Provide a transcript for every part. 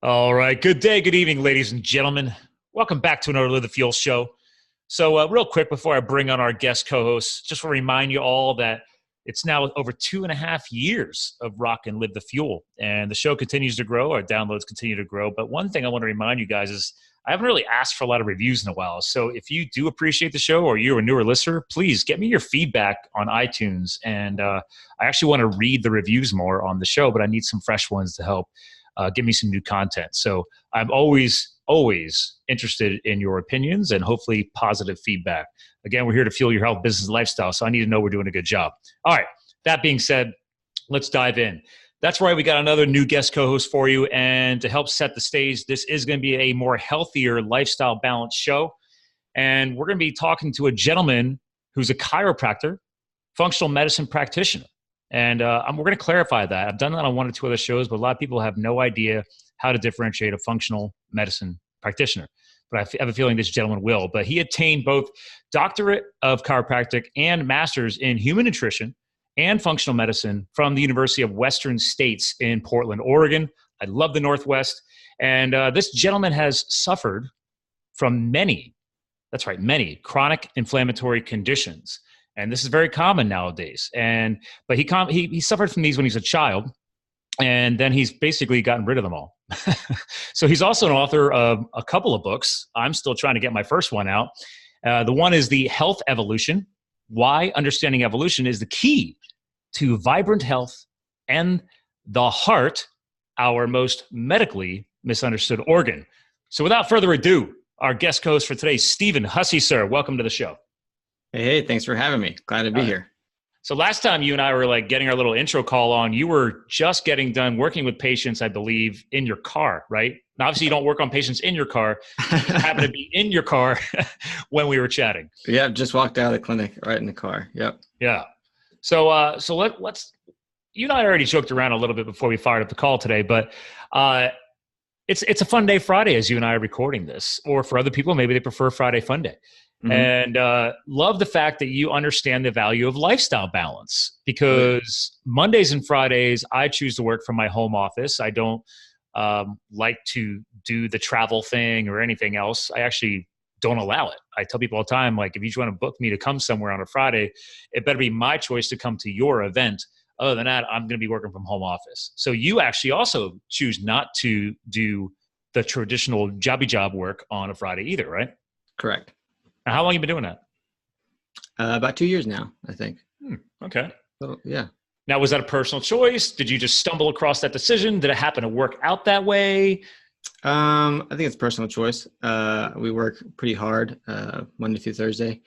All right. Good day, good evening, ladies and gentlemen. Welcome back to another Live the Fuel show. So real quick before I bring on our guest co-hosts, just want to remind you all that it's now over 2.5 years of Rock and Live the Fuel. And the show continues to grow. Our downloads continue to grow. But one thing I want to remind you guys is I haven't really asked for a lot of reviews in a while. So if you do appreciate the show or you're a newer listener, please get me your feedback on iTunes. And I actually want to read the reviews more on the show, but I need some fresh ones to help give me some new content. So I'm always interested in your opinions and hopefully positive feedback. Again, we're here to fuel your health, business, and lifestyle, so I need to know we're doing a good job. All right, that being said, let's dive in. That's right, we got another new guest co-host for you, and to help set the stage, this is going to be a more healthier lifestyle balance show, and we're going to be talking to a gentleman who's a chiropractor, functional medicine practitioner. And we're going to clarify that. I've done that on one or two other shows, but a lot of people have no idea how to differentiate a functional medicine practitioner. But I have a feeling this gentleman will. But he attained both Doctorate of Chiropractic and Master's in Human Nutrition and Functional Medicine from the University of Western States in Portland, Oregon. I love the Northwest. And this gentleman has suffered from many chronic inflammatory conditions. And this is very common nowadays. But he suffered from these when he was a child, and then he's basically gotten rid of them all. So he's also an author of a couple of books. I'm still trying to get my first one out. The one is The Health Evolution: Why Understanding Evolution is the Key to Vibrant Health and the Heart, Our Most Medically Misunderstood Organ. So without further ado, our guest co-host for today, Stephen Hussey, sir. Welcome to the show. Hey, thanks for having me. Glad to be here. So last time you and I were getting our little intro call on, you were just getting done working with patients, I believe, in your car, right? Now, obviously you don't work on patients in your car. You just happen to be in your car when we were chatting. Yeah, just walked out of the clinic right in the car. Yep. Yeah. So let's, you and I already joked around a little bit before we fired up the call today, but it's a fun day Friday as you and I are recording this, or for other people, maybe they prefer Friday fun day. Mm-hmm. And love the fact that you understand the value of lifestyle balance, because Mondays and Fridays, I choose to work from my home office. I don't like to do the travel thing or anything else. I actually don't allow it. I tell people all the time, if you just want to book me to come somewhere on a Friday, it better be my choice to come to your event. Other than that, I'm going to be working from home office. So you actually also choose not to do the traditional jobby job work on a Friday either, right? Correct. Now, how long have you been doing that? About 2 years now, I think. Okay. So, yeah. Now, was that a personal choice? Did you just stumble across that decision? Did it happen to work out that way? I think it's personal choice. We work pretty hard Monday through Thursday,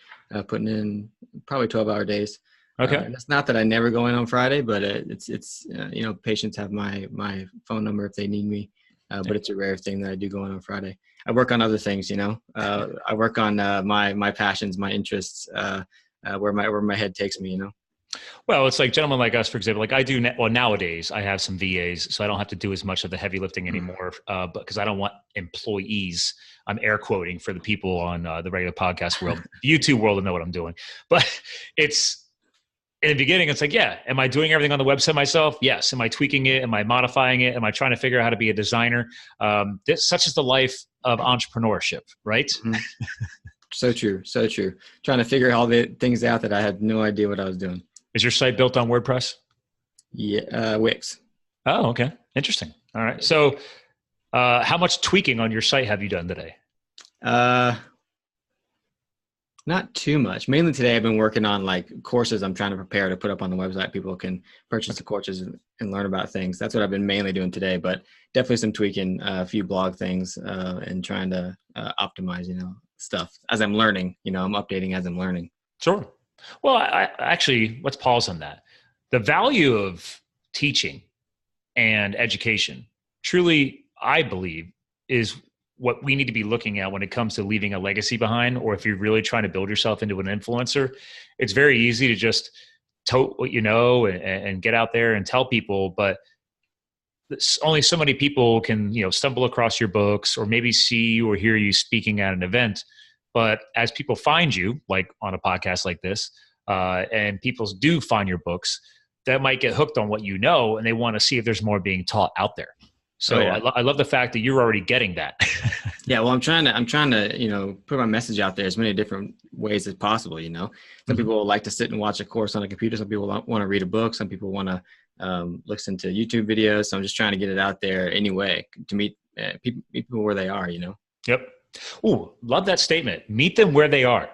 putting in probably 12-hour days. Okay. It's not that I never go in on Friday, but it's patients have my phone number if they need me. But it's a rare thing that I do go in on Friday. I work on other things, I work on my passions, my interests, where my head takes me, Well, it's like gentlemen like us, for example, I do, nowadays I have some VAs, so I don't have to do as much of the heavy lifting anymore, but because I don't want employees, I'm air quoting for the people on the regular podcast world, YouTube world will know what I'm doing. But in the beginning, it's am I doing everything on the website myself? Yes. Am I tweaking it? Am I modifying it? Am I trying to figure out how to be a designer? Such is the life of entrepreneurship, right? Mm-hmm. So true. So true. Trying to figure all the things out that I had no idea what I was doing. Is your site built on WordPress? Yeah. Wix. Oh, okay. Interesting. All right. So how much tweaking on your site have you done today? Not too much. Mainly today I've been working on courses I'm trying to prepare to put up on the website. People can purchase the courses and learn about things. That's what I've been mainly doing today, but definitely some tweaking, a few blog things, and trying to optimize, stuff as I'm learning. I'm updating as I'm learning. Sure. Well, I actually, let's pause on that. The value of teaching and education truly, I believe, is what we need to be looking at when it comes to leaving a legacy behind, or if you're really trying to build yourself into an influencer. It's very easy to just tote what you know and get out there and tell people, but only so many people can, stumble across your books or maybe see you or hear you speaking at an event. But as people find you, like on a podcast like this, and people do find your books, that might get hooked on what you know, and they want to see if there's more being taught out there. So I love the fact that you're already getting that. Yeah, well, I'm trying to, put my message out there as many different ways as possible. Some people like to sit and watch a course on a computer. Some people want to read a book. Some people want to listen to YouTube videos. So I'm just trying to get it out there anyway to meet people where they are. Yep. Ooh, love that statement. Meet them where they are.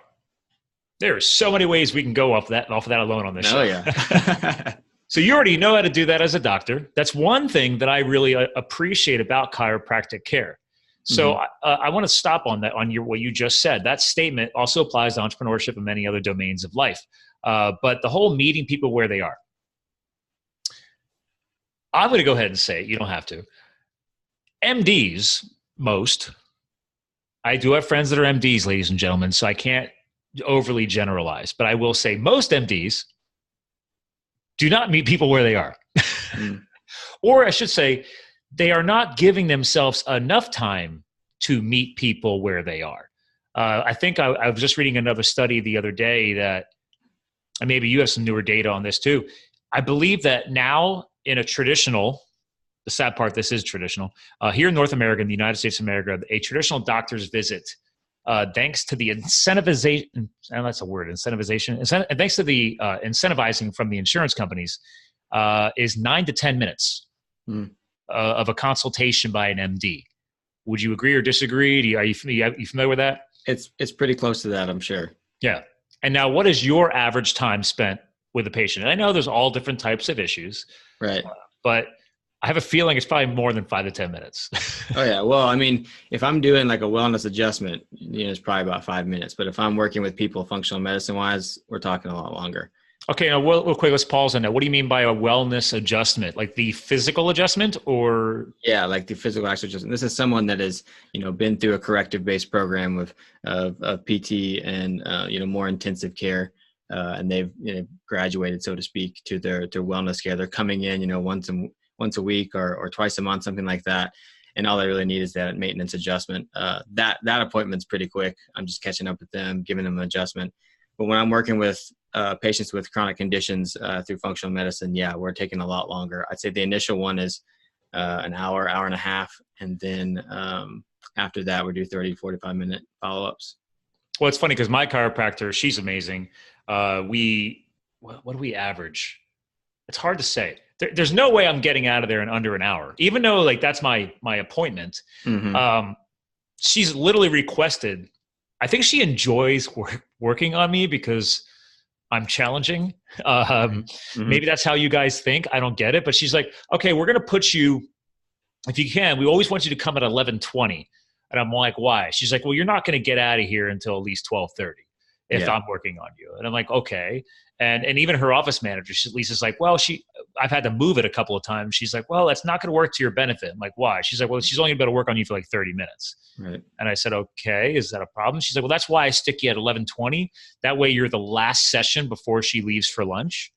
There are so many ways we can go off of that alone on this show. Oh yeah. So you already know how to do that as a doctor. That's one thing that I really appreciate about chiropractic care. So I want to stop on that, what you just said. That statement also applies to entrepreneurship and many other domains of life. But the whole meeting people where they are. I'm going to go ahead and say, you don't have to. MDs, most. I do have friends that are MDs, ladies and gentlemen, so I can't overly generalize. But I will say most MDs do not meet people where they are. Or I should say, they are not giving themselves enough time to meet people where they are. I think I was just reading another study the other day that, and maybe you have some newer data on this too. I believe that now in a traditional, the sad part, this is traditional, here in North America, in the United States of America, a traditional doctor's visit, thanks to the incentivization, and that's a word, incentivization, and thanks to the incentivizing from the insurance companies, is 9 to 10 minutes of a consultation by an MD. Would you agree or disagree? Are you familiar with that? It's pretty close to that, I'm sure. Yeah. And now, what is your average time spent with a patient? And I know there's all different types of issues, right? But I have a feeling it's probably more than 5 to 10 minutes. Oh yeah. Well, I mean, if I'm doing like a wellness adjustment, it's probably about 5 minutes. But if I'm working with people functional medicine wise, we're talking a lot longer. Okay. Now, real quick, let's pause on that. What do you mean by a wellness adjustment? Like the physical adjustment, or? Yeah, like the physical adjustment. This is someone that has, been through a corrective based program of PT and, more intensive care. And they've graduated, so to speak, to their wellness care. They're coming in, once a week or twice a month, something like that. And all they really need is that maintenance adjustment. That appointment's pretty quick. I'm just catching up with them, giving them an adjustment. But when I'm working with patients with chronic conditions through functional medicine, yeah, we're taking a lot longer. I'd say the initial one is an hour and a half. And then after that, we do 30, 45-minute follow-ups. Well, it's funny because my chiropractor, she's amazing. What do we average? It's hard to say. There's no way I'm getting out of there in under an hour, even though like that's my appointment. She's literally requested. I think she enjoys working on me because I'm challenging. Maybe that's how you guys think. I don't get it, but she's like, okay, we're going to put you, if you can, we always want you to come at 11:20. And I'm like, why? She's like, well, you're not going to get out of here until at least 12:30 if I'm working on you. And I'm like, okay. And even her office manager, Lisa's like, well, I've had to move it a couple of times. She's like, well, that's not going to work to your benefit. I'm like, why? She's like, well, she's only going to be able to work on you for like 30 minutes. Right. And I said, okay, is that a problem? She's like, well, that's why I stick you at 11:20. That way you're the last session before she leaves for lunch.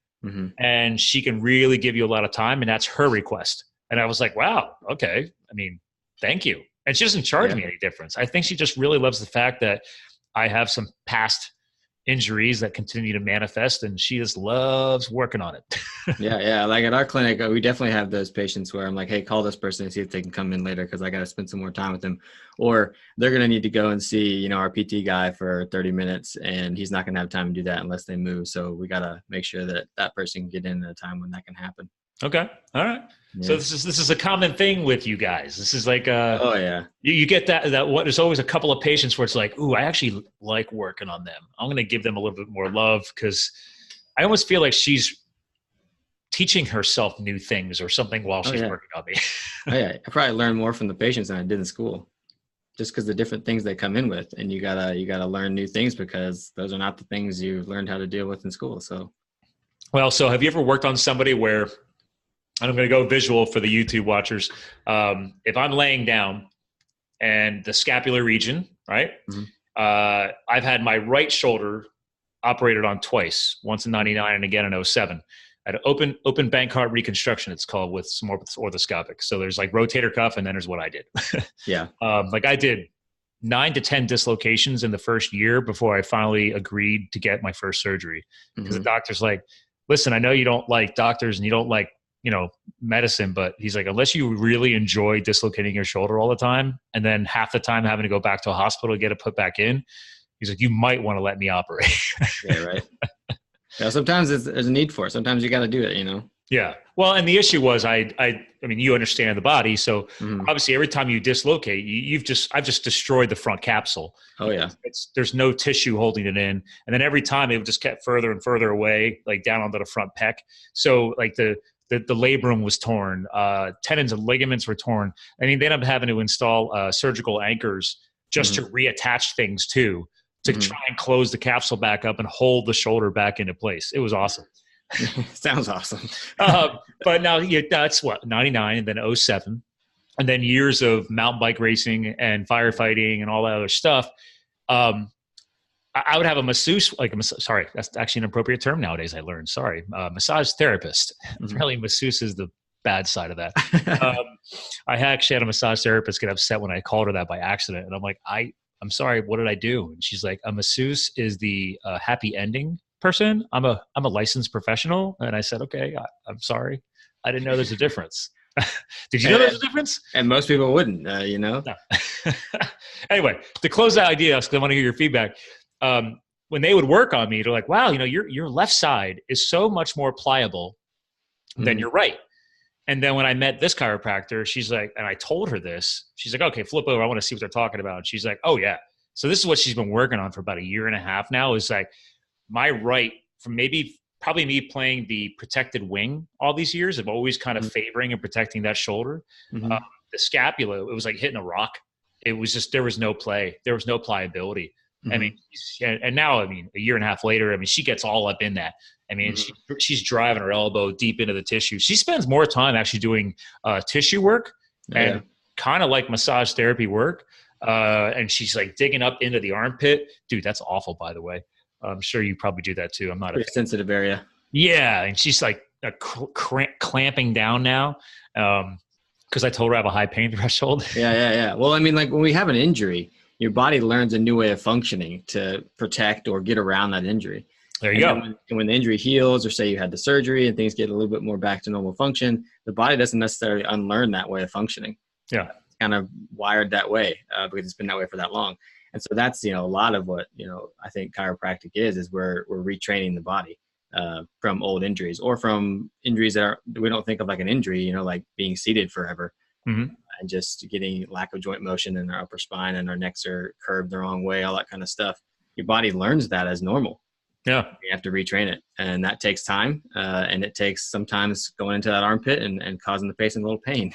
And she can really give you a lot of time. And that's her request. And I was like, wow, okay. I mean, thank you. And she doesn't charge me any difference. I think she just really loves the fact that I have some past injuries that continue to manifest, and she just loves working on it. Yeah. Like at our clinic, we definitely have those patients where I'm like, hey, call this person and see if they can come in later because I got to spend some more time with them. Or they're going to need to go and see, our PT guy for 30 minutes, and he's not going to have time to do that unless they move. So we got to make sure that person can get in at a time when that can happen. Okay. All right. Yeah. So this is a common thing with you guys. This is like oh yeah. You get that what there's always a couple of patients where it's like, ooh, I actually like working on them. I'm going to give them a little bit more love because I almost feel like she's teaching herself new things or something while she's working on me. Oh yeah. I probably learned more from the patients than I did in school. Just because the different things they come in with, and you gotta learn new things because those are not the things you learned how to deal with in school. So have you ever worked on somebody where, and I'm going to go visual for the YouTube watchers. If I'm laying down and the scapular region, right? I've had my right shoulder operated on twice, once in 99 and again in 07. I had an open bank heart reconstruction, it's called, with some orthoscopic. So there's like rotator cuff, and then there's what I did. Yeah. Like I did 9 to 10 dislocations in the first year before I finally agreed to get my first surgery. Because the doctor's like, listen, I know you don't like doctors and you don't like medicine, but he's like, unless you really enjoy dislocating your shoulder all the time and then half the time having to go back to a hospital to get it put back in, he's like, you might want to let me operate. Yeah, right. Yeah, sometimes there's a need for it. Sometimes you got to do it, Yeah. Well, and the issue was, I mean, you understand the body. So obviously every time you dislocate, I've just destroyed the front capsule. Oh yeah. There's no tissue holding it in. And then every time it would just get further and further away, like down onto the front pec. So like the labrum was torn, tendons and ligaments were torn. I mean, they ended up having to install surgical anchors just to reattach things to try and close the capsule back up and hold the shoulder back into place. It was awesome. Sounds awesome. But now that's what, 99 and then 07. And then years of mountain bike racing and firefighting and all that other stuff. I would have a masseuse, sorry, that's actually an appropriate term nowadays. I learned, sorry, massage therapist. Really, masseuse is the bad side of that. I actually had a massage therapist get upset when I called her that by accident. And I'm like, I'm sorry, what did I do? And she's like, a masseuse is the happy ending person. I'm a licensed professional. And I said, okay, I'm sorry. I didn't know there's a difference. Did you know there's a difference? And most people wouldn't, No. Anyway, to close that idea, because I want to hear your feedback. When they would work on me, they're like, wow, your left side is so much more pliable than your right. And then when I met this chiropractor, she's like, and I told her this, she's like, okay, flip over. I want to see what they're talking about. And she's like, oh yeah. So this is what she's been working on for about a year and a half now, is like my right, from probably me playing the protected wing all these years of always kind of favoring and protecting that shoulder. The scapula, it was like hitting a rock. It was just, there was no play. There was no pliability. I mean, and now, a year and a half later, she gets all up in that. She's driving her elbow deep into the tissue. She spends more time actually doing tissue work and kind of like massage therapy work. And she's like digging up into the armpit. Dude, that's awful, by the way. I'm sure you probably do that too. I'm not a sensitive area. Yeah. And she's like clamping down now. Cause I told her I have a high pain threshold. Yeah. Well, like when we have an injury, your body learns a new way of functioning to protect or get around that injury. There you go. When the injury heals, or say you had the surgery and things get a little bit more back to normal function, the body doesn't necessarily unlearn that way of functioning. Yeah. It's kind of wired that way because it's been that way for that long. And so that's, a lot of what, I think chiropractic is we're retraining the body from old injuries or from injuries that we don't think of like an injury, like being seated forever. And just getting lack of joint motion in our upper spine and our necks are curved the wrong way, all that kind of stuff. Your body learns that as normal. Yeah. You have to retrain it. And that takes time. And it takes sometimes going into that armpit and causing the patient a little pain.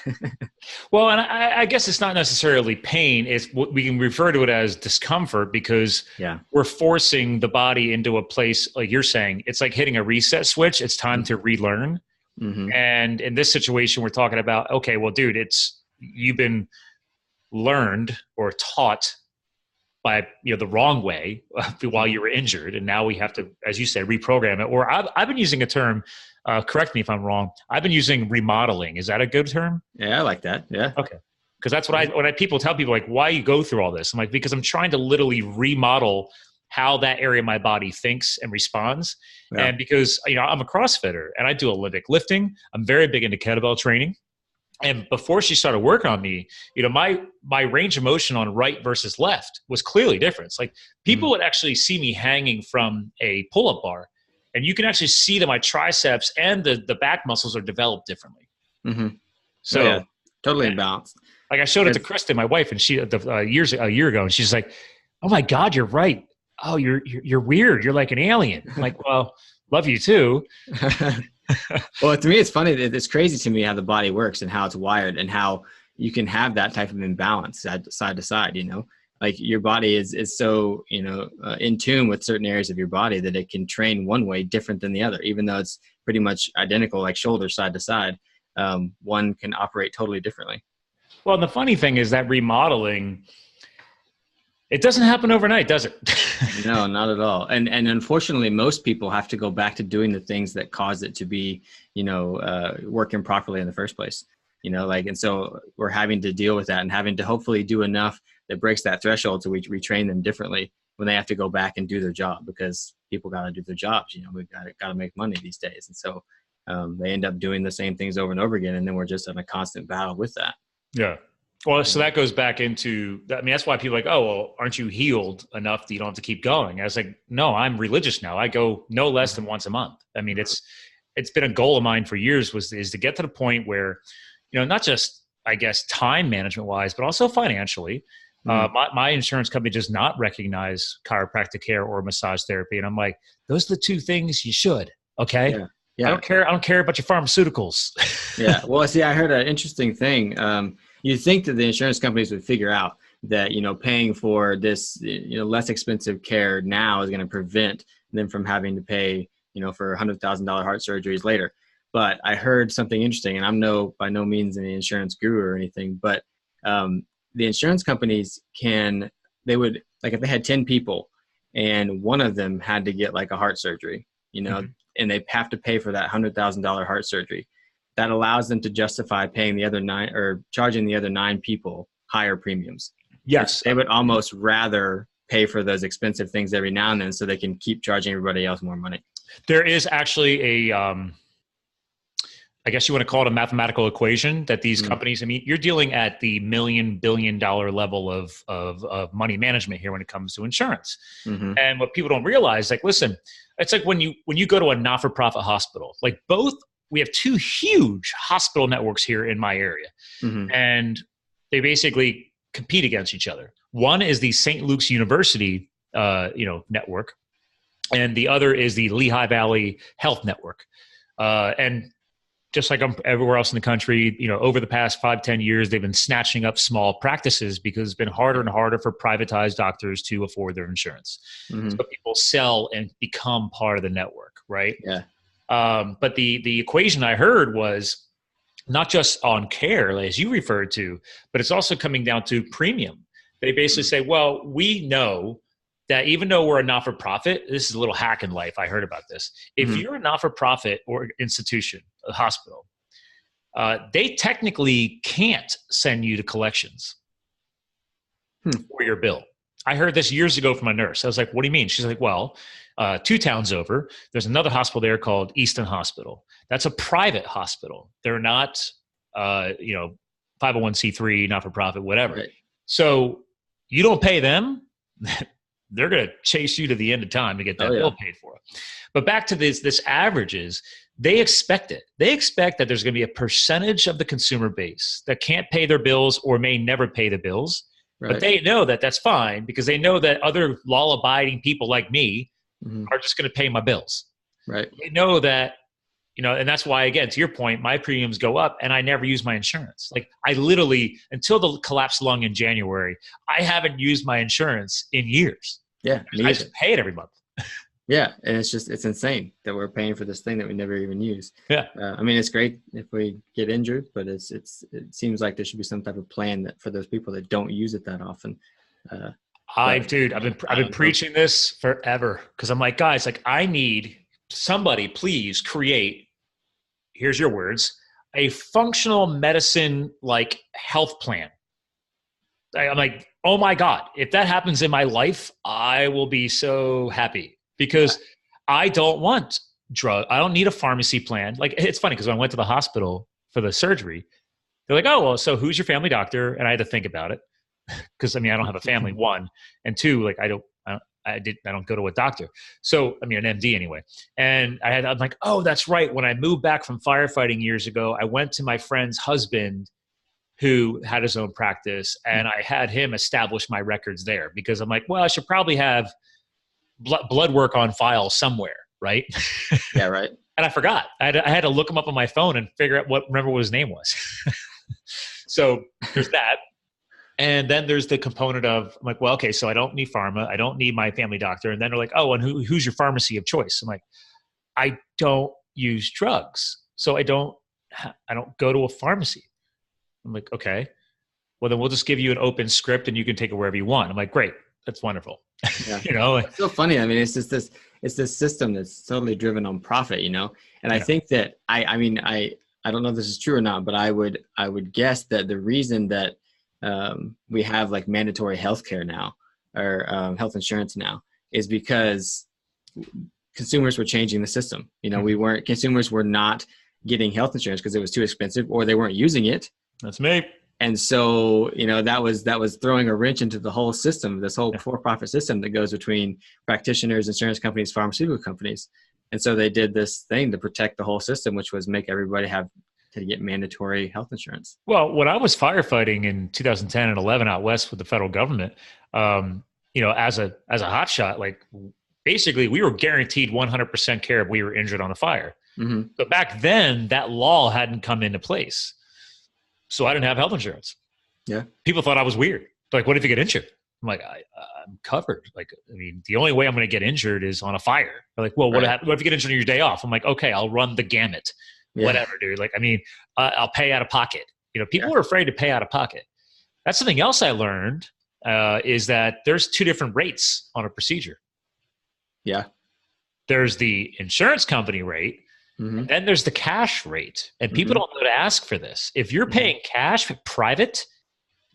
Well, and I guess it's not necessarily pain. It's we can refer to it as discomfort because we're forcing the body into a place, like you're saying, it's like hitting a reset switch. It's time to relearn. And in this situation, we're talking about, okay, well, dude, you've been learned or taught by the wrong way while you were injured, and now we have to, as you said, reprogram it. Or I've been using a term. Correct me if I'm wrong. I've been using remodeling. Is that a good term? Yeah, I like that. Yeah. Okay. Because that's what when people tell people like, why you go through all this? I'm like, because I'm trying to literally remodel how that area of my body thinks and responds. Yeah. And because I'm a CrossFitter and I do Olympic lifting. I'm very big into kettlebell training. And before she started working on me, my range of motion on right versus left was clearly different. It's like people would actually see me hanging from a pull-up bar, and you can actually see that my triceps and the back muscles are developed differently. So totally imbalanced. Like I showed it to Kristen, my wife, and she a year ago, and she's like, "Oh my God, you're right. Oh, you're weird. You're like an alien." I'm like, well, love you too. Well, to me, it's funny. It's crazy to me how the body works and how it's wired and how you can have that type of imbalance side to side, like your body is so, in tune with certain areas of your body that it can train one way different than the other, even though it's pretty much identical, like shoulders side to side. One can operate totally differently. Well, and the funny thing is that remodeling, it doesn't happen overnight, does it? No, not at all. And unfortunately, most people have to go back to doing the things that cause it to be, working properly in the first place, and so we're having to deal with that and having to hopefully do enough that breaks that threshold so we retrain them differently when they have to go back and do their job, because people got to do their jobs. We've got to make money these days. And so they end up doing the same things over and over again. And then we're just in a constant battle with that. Yeah. Well, so that goes back into, I mean, that's why people are like, oh, well, aren't you healed enough that you don't have to keep going? I was like, no, I'm religious now. I go no less than once a month. I mean, it's been a goal of mine for years is to get to the point where, not just, I guess, time management wise, but also financially, my insurance company does not recognize chiropractic care or massage therapy. And I'm like, those are the two things you should. Okay. Yeah. Yeah. I don't care about your pharmaceuticals. Yeah. Well, see, I heard an interesting thing. You think that the insurance companies would figure out that, paying for this, less expensive care now is going to prevent them from having to pay, for $100,000 heart surgeries later. But I heard something interesting, and I'm by no means an insurance guru or anything, but the insurance companies they would, like, if they had 10 people and one of them had to get like a heart surgery, and they have to pay for that $100,000 heart surgery, that allows them to justify paying the other 9 or charging the other 9 people higher premiums. Yes. They would almost rather pay for those expensive things every now and then so they can keep charging everybody else more money. There is actually I guess you want to call it a mathematical equation that these companies, I mean, you're dealing at the billion-dollar level of money management here when it comes to insurance. And what people don't realize, like, listen, it's like when you go to a not-for-profit hospital, like we have 2 huge hospital networks here in my area, and they basically compete against each other. One is the St. Luke's University, network, and the other is the Lehigh Valley Health Network. And just like everywhere else in the country, over the past 5-10 years, they've been snatching up small practices because it's been harder and harder for privatized doctors to afford their insurance. So people sell and become part of the network, right? Yeah. But the equation I heard was not just on care, as you referred to, but it's also coming down to premium. They basically say, well, we know that even though we're a not-for-profit, this is a little hack in life. I heard about this. If you're a not-for-profit or institution, a hospital, they technically can't send you to collections for your bill. I heard this years ago from a nurse. I was like, what do you mean? She's like, well, 2 towns over, there's another hospital there called Easton Hospital. That's a private hospital. They're not, 501c3, not-for-profit, whatever. Right. So you don't pay them, they're going to chase you to the end of time to get that bill paid for. But back to this averages, they expect it. They expect that there's going to be a percentage of the consumer base that can't pay their bills or may never pay the bills. Right. But they know that that's fine because they know that other law-abiding people like me are just going to pay my bills. Right. They know that, and that's why, again, to your point, my premiums go up and I never use my insurance. Like, I literally, until the collapsed lung in January, I haven't used my insurance in years. Yeah. I just pay it every month. Yeah. And it's insane that we're paying for this thing that we never even use. Yeah. I mean, it's great if we get injured, but it seems like there should be some type of plan that for those people that don't use it that often. I've been preaching this forever because I'm like, guys, like, I need somebody, please create, here's your words, a functional medicine like health plan. I'm like, oh my God, if that happens in my life, I will be so happy because I don't want I don't need a pharmacy plan. Like, it's funny because when I went to the hospital for the surgery, they're like, oh, well, so who's your family doctor? And I had to think about it because, I mean, I don't have a family, 1, and 2, like, I don't go to a doctor. So, I mean, an MD anyway. And I'm like, oh, that's right. When I moved back from firefighting years ago, I went to my friend's husband who had his own practice and I had him establish my records there because I'm like, well, I should probably have blood work on file somewhere. Right. Yeah. Right. And I forgot. I had to look him up on my phone and figure out remember what his name was. So there's that. And then there's the component of, I'm like, well, okay, so I don't need pharma. I don't need my family doctor. And then they're like, oh, and who's your pharmacy of choice? I'm like, I don't use drugs. So I don't go to a pharmacy. I'm like, okay, well, then we'll just give you an open script and you can take it wherever you want. I'm like, great. That's wonderful. Yeah. It's so funny. I mean, it's just this system that's totally driven on profit, And I think that I don't know if this is true or not, but I would guess that the reason that we have like mandatory healthcare now or health insurance now is because consumers were changing the system. Consumers were not getting health insurance because it was too expensive or they weren't using it. That's me. And so, that was throwing a wrench into the whole system, this whole for-profit system that goes between practitioners, insurance companies, pharmaceutical companies. And so they did this thing to protect the whole system, which was make everybody have to get mandatory health insurance. Well, when I was firefighting in 2010 and 11 out west with the federal government, as a hotshot, like basically we were guaranteed 100% care if we were injured on a fire. Mm-hmm. But back then that law hadn't come into place. So I didn't have health insurance. Yeah. People thought I was weird. Like, what if you get injured? I'm like, I'm covered. Like, I mean, the only way I'm going to get injured is on a fire. They're like, well, what if you get injured on your day off? I'm like, okay, I'll run the gamut. Yeah. Whatever, dude. Like, I mean, I'll pay out of pocket. People are afraid to pay out of pocket. That's something else I learned is that there's two different rates on a procedure. Yeah. There's the insurance company rate. Mm-hmm. And then there's the cash rate. And people don't know to ask for this. If you're paying cash private,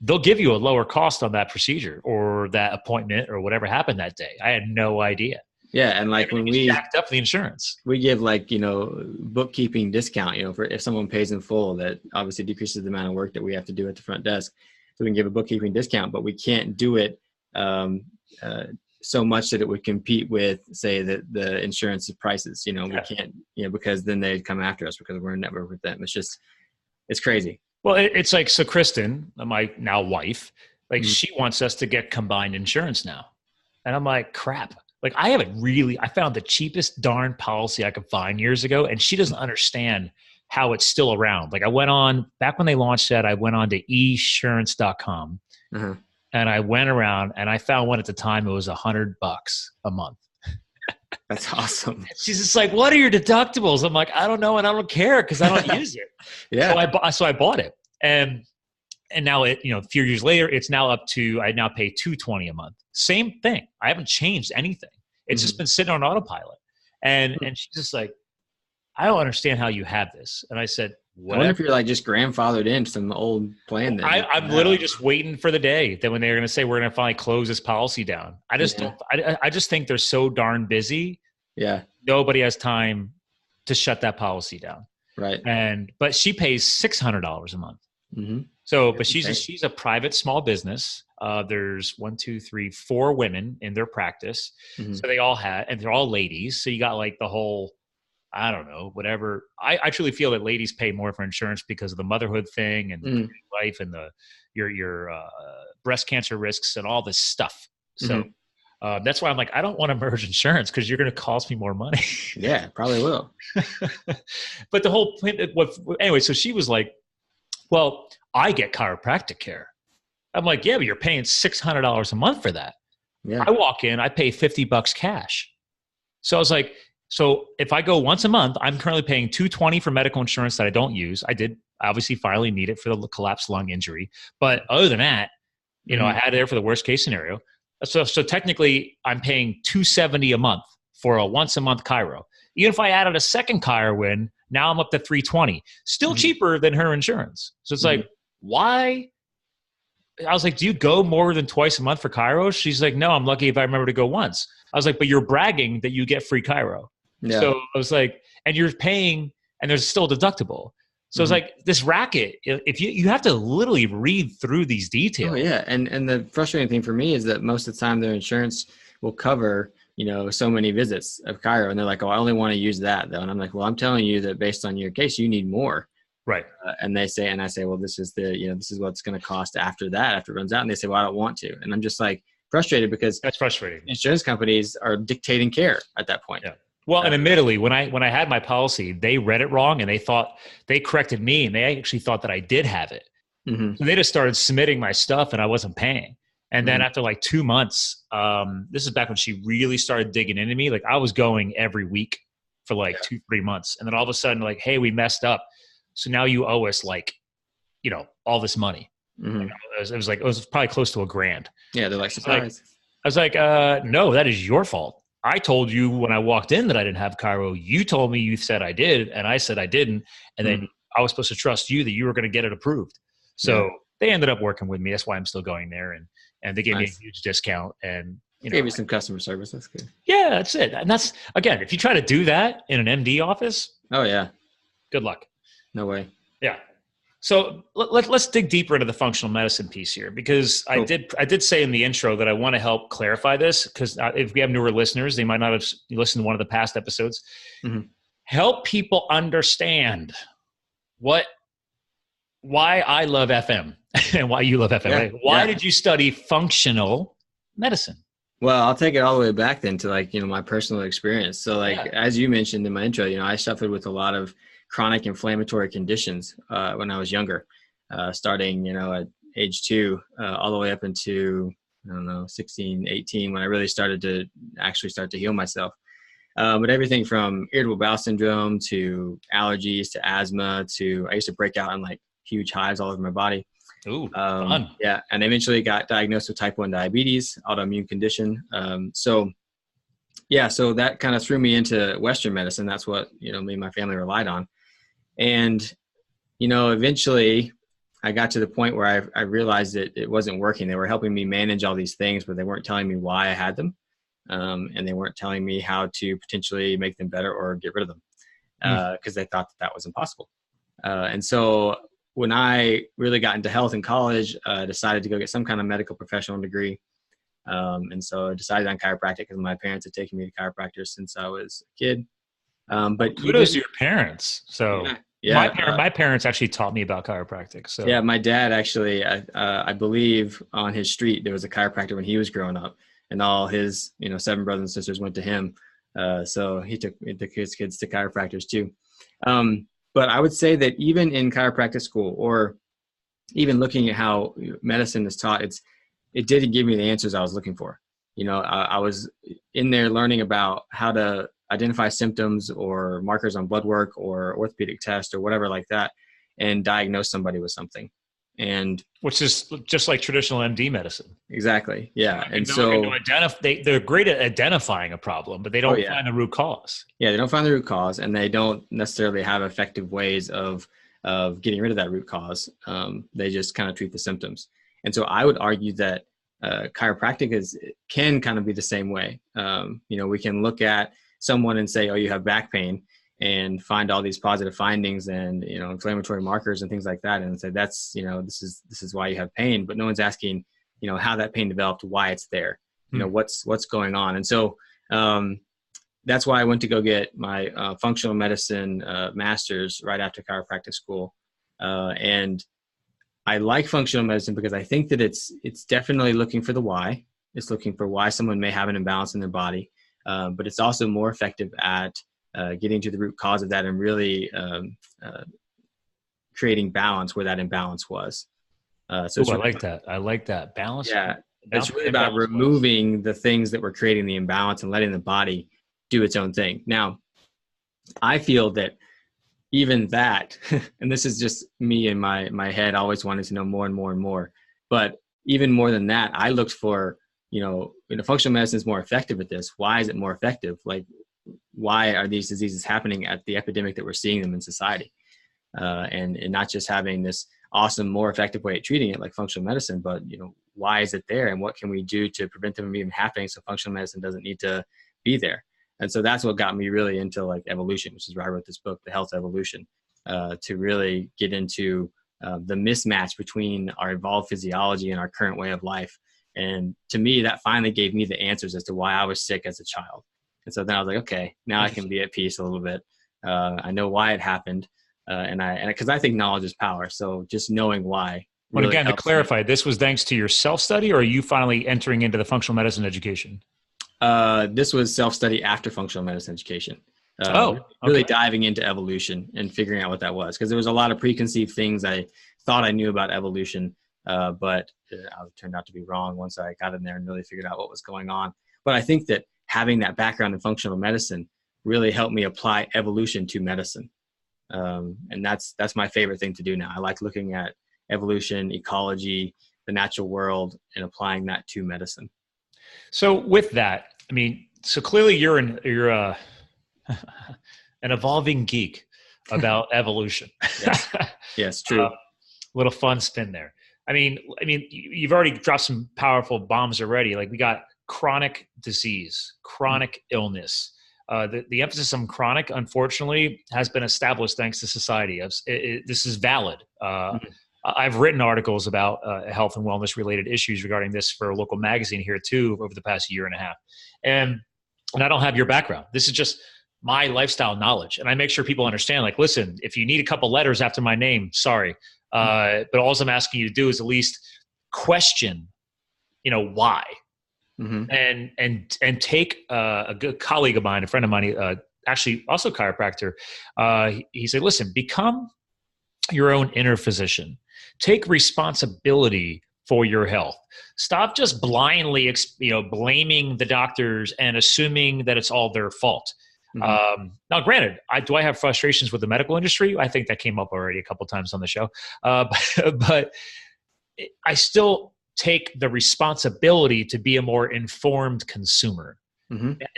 they'll give you a lower cost on that procedure or that appointment or whatever happened that day. I had no idea. Yeah. And like when we jacked up the insurance, we give bookkeeping discount, for if someone pays in full, that obviously decreases the amount of work that we have to do at the front desk. So we can give a bookkeeping discount, but we can't do it so much that it would compete with, say, the insurance prices. We can't, because then they'd come after us because we're in network with them. It's crazy. Well, it's like, so Kristen, my now wife, like she wants us to get combined insurance now. And I'm like, crap. Like I found the cheapest darn policy I could find years ago. And she doesn't understand how it's still around. Like back when they launched that, I went on to esurance.com. Uh-huh. And I went around and I found one at the time. It was $100 a month. That's awesome. She's just like, what are your deductibles? I'm like, I don't know. And I don't care because I don't use it. Yeah. So I bought it. And now a few years later, it's now up to, I now pay $220 a month. Same thing. I haven't changed anything. It's just been sitting on autopilot. And she's just like, I don't understand how you have this. And I said, I wonder if you're like just grandfathered into some old plan. I'm literally just waiting for the day that when they're going to say we're going to finally close this policy down. I just think they're so darn busy. Yeah, nobody has time to shut that policy down. Right. But she pays $600 a month. Mm-hmm. So, but she's a private small business. There's 4 women in their practice. Mm-hmm. So and they're all ladies. So you got like the whole, I don't know, whatever. I truly feel that ladies pay more for insurance because of the motherhood thing and life and your breast cancer risks and all this stuff. So that's why I'm like, I don't want to merge insurance because you're going to cost me more money. Yeah, probably will. But the whole point, anyway, so she was like, well, I get chiropractic care. I'm like, yeah, but you're paying $600 a month for that. Yeah. I walk in, I pay $50 cash. So I was like, so if I go once a month, I'm currently paying $220 for medical insurance that I don't use. I did obviously finally need it for the collapsed lung injury. But other than that, I had it there for the worst case scenario. So technically I'm paying $270 a month for a once a month chiro. Even if I added a second chiro in, now I'm up to $320, still cheaper than her insurance. So it's like, why? I was like, do you go more than twice a month for chiro? She's like, no, I'm lucky if I remember to go once. I was like, but you're bragging that you get free chiro. Yeah. So I was like, and you're paying, and there's still deductible. So it's like this racket. If you have to literally read through these details. Oh yeah, and the frustrating thing for me is that most of the time their insurance will cover so many visits of chiro, and they're like, oh, I only want to use that though. And I'm like, well, I'm telling you that based on your case, you need more. Right. And I say, well, this is this is what's going to cost after it runs out. And they say, well, I don't want to. And I'm just like frustrated because that's frustrating. Insurance companies are dictating care at that point. Yeah. Well, and admittedly, when I had my policy, they read it wrong and they corrected me and they actually thought that I did have it. Mm-hmm. So they just started submitting my stuff and I wasn't paying. And then after like 2 months, this is back when she really started digging into me. Like I was going every week for like 2-3 months. And then all of a sudden like, hey, we messed up. So now you owe us like, all this money. Mm-hmm. It was probably close to $1,000. Yeah. They're like, surprise. I was like, no, that is your fault. I told you when I walked in that I didn't have chiro. You told me you said I did, and I said I didn't. And then I was supposed to trust you that you were going to get it approved. So they ended up working with me. That's why I'm still going there. And they gave me a huge discount. And, Gave you some customer service. That's good. Yeah, that's it. And that's, again, if you try to do that in an MD office, Oh yeah, good luck. no way. Yeah. So let's dig deeper into the functional medicine piece here, because Cool. I did say in the intro that I want to help clarify this, because if we have newer listeners, they might not have listened to one of the past episodes. Mm-hmm. Help people understand why I love FM and why you love FM. Yeah, Right? Why yeah. did you study functional medicine? Well, I'll take it all the way back then to like, my personal experience. So like, as you mentioned in my intro, I suffered with a lot of chronic inflammatory conditions when I was younger, starting, at age 2, all the way up into, 16, 18, when I really started to actually start to heal myself. But everything from irritable bowel syndrome to allergies to asthma to, I used to break out in like huge hives all over my body. Ooh, fun. Yeah. And I eventually got diagnosed with type 1 diabetes, autoimmune condition. So that kind of threw me into Western medicine. That's what, me and my family relied on. And, eventually I got to the point where I realized that it wasn't working. They were helping me manage all these things, but they weren't telling me why I had them. And they weren't telling me how to potentially make them better or get rid of them because they thought that was impossible. And so when I really got into health in college, I decided to go get some kind of medical professional degree. And so I decided on chiropractic because my parents had taken me to chiropractors since I was a kid. But kudos to your parents. So yeah, my parents actually taught me about chiropractic. So yeah, my dad actually, I believe on his street, there was a chiropractor when he was growing up, and all his, 7 brothers and sisters went to him. So he took his kids to chiropractors too. But I would say that even in chiropractic school, or even looking at how medicine is taught, it didn't give me the answers I was looking for. I was in there learning about how to identify symptoms or markers on blood work or orthopedic test or whatever like that, and diagnose somebody with something. And which is just like traditional MD medicine. Exactly. Yeah. And they're great at identifying a problem, but they don't find the root cause. Yeah. They don't find the root cause, and they don't necessarily have effective ways of getting rid of that root cause. They just kind of treat the symptoms. And so I would argue that chiropractic can kind of be the same way. We can look at someone and say, oh, you have back pain, and find all these positive findings and, inflammatory markers and things like that. And say, that's, this is why you have pain, but no one's asking, how that pain developed, why it's there, what's going on. And so, that's why I went to go get my functional medicine master's right after chiropractic school. And I like functional medicine because I think that it's definitely looking for the why. It's looking for why someone may have an imbalance in their body. But it's also more effective at getting to the root cause of that and really creating balance where that imbalance was. I like that. I like that. Balance. Yeah. It's really about removing the things that were creating the imbalance and letting the body do its own thing. Now, I feel that even that, and this is just me in my head, always wanted to know more and more and more. But even more than that, I looked for, functional medicine is more effective at this. Why is it more effective? Like, why are these diseases happening at the epidemic that we're seeing them in society? And not just having this awesome, more effective way of treating it like functional medicine, but, why is it there? And what can we do to prevent them from even happening so functional medicine doesn't need to be there? And so that's what got me really into like evolution, which is why I wrote this book, The Health Evolution, to really get into the mismatch between our evolved physiology and our current way of life. And to me, that finally gave me the answers as to why I was sick as a child. And so then I was like, okay, now I can be at peace a little bit. I know why it happened. And because I think knowledge is power. So just knowing why. Well, really again, to clarify, this was thanks to your self-study, or are you finally entering into the functional medicine education? This was self-study after functional medicine education. Really diving into evolution and figuring out what that was. Because there was a lot of preconceived things I thought I knew about evolution, but I turned out to be wrong once I got in there and really figured out what was going on. But I think that having that background in functional medicine really helped me apply evolution to medicine. And that's my favorite thing to do now. I like looking at evolution, ecology, the natural world, and applying that to medicine. So with that, so clearly you're an evolving geek about evolution. Yes, true. Little fun spin there. You've already dropped some powerful bombs already. Like we got chronic disease, chronic illness. The emphasis on chronic, unfortunately, has been established thanks to society. This is valid. I've written articles about health and wellness related issues regarding this for a local magazine here too over the past year and a half. And I don't have your background. This is just my lifestyle knowledge. And I make sure people understand, like, listen, if you need a couple letters after my name, sorry. But all I'm asking you to do is at least question, why. And take a good colleague of mine, a friend of mine, actually also a chiropractor. He said, listen, become your own inner physician. Take responsibility for your health. Stop just blindly, blaming the doctors and assuming that it's all their fault. Now, granted, do I have frustrations with the medical industry? I think that came up already a couple of times on the show. But I still take the responsibility to be a more informed consumer.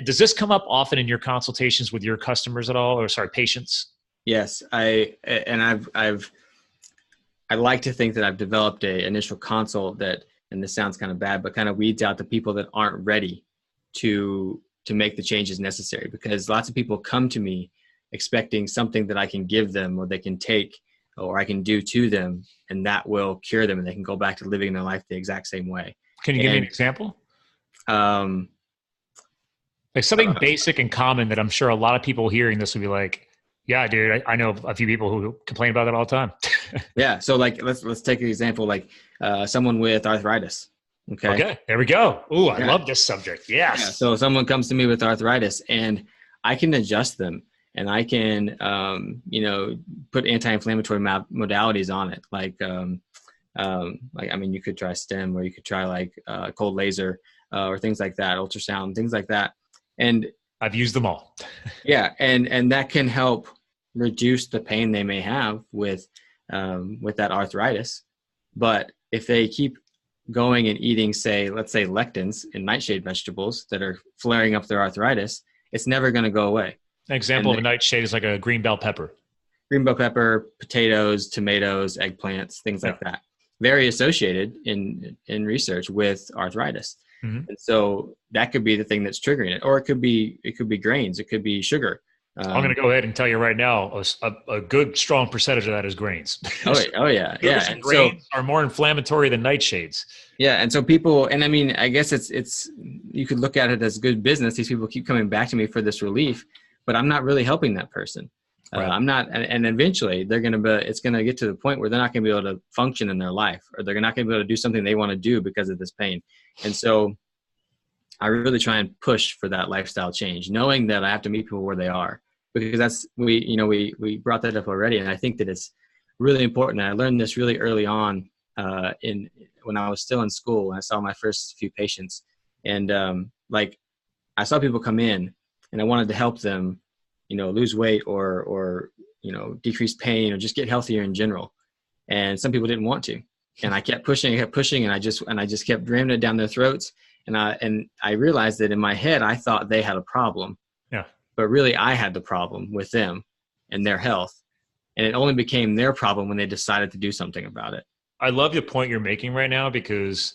Does this come up often in your consultations with your customers at all, or patients? Yes, I like to think that I've developed a initial consult that, and this sounds kind of bad, but kind of weeds out the people that aren't ready to make the changes necessary, because lots of people come to me expecting something that I can give them or they can take or I can do to them, and that will cure them and they can go back to living their life the exact same way. Can you give me an example? Like something basic and common that I'm sure a lot of people hearing this will be like, yeah, dude, I know a few people who complain about that all the time. Yeah. So like, let's take an example, like someone with arthritis. Okay, there we go. Ooh, I love this subject. Yes. Yeah, so someone comes to me with arthritis and I can adjust them and I can, put anti-inflammatory modalities on it. You could try stem, or you could try cold laser or things like that, ultrasound, things like that. And I've used them all. Yeah. And that can help reduce the pain they may have with that arthritis. But if they keep going and eating, let's say lectins and nightshade vegetables that are flaring up their arthritis, it's never going to go away. An example of a nightshade is like a green bell pepper. Green bell pepper, potatoes, tomatoes, eggplants, things like that. Very associated in research with arthritis. And so that could be the thing that's triggering it, or it could be grains, it could be sugar. I'm going to go ahead and tell you right now, a good strong percentage of that is grains. Oh yeah. Yeah. And grains are more inflammatory than nightshades. Yeah. And so people, and I mean, I guess it's, you could look at it as good business. These people keep coming back to me for this relief, but I'm not really helping that person. Right. I'm not, and eventually it's going to get to the point where they're not going to be able to function in their life, or they're not going to be able to do something they want to do because of this pain. And so I really try and push for that lifestyle change, knowing that I have to meet people where they are, because we brought that up already. And I think that it's really important. And I learned this really early on when I was still in school, and I saw my first few patients, and I saw people come in and I wanted to help them, lose weight or decrease pain or just get healthier in general. And some people didn't want to. And I kept pushing, and I just kept ramming it down their throats. And I realized that in my head, I thought they had a problem. Yeah. But really I had the problem with them and their health. And it only became their problem when they decided to do something about it. I love the point you're making right now, because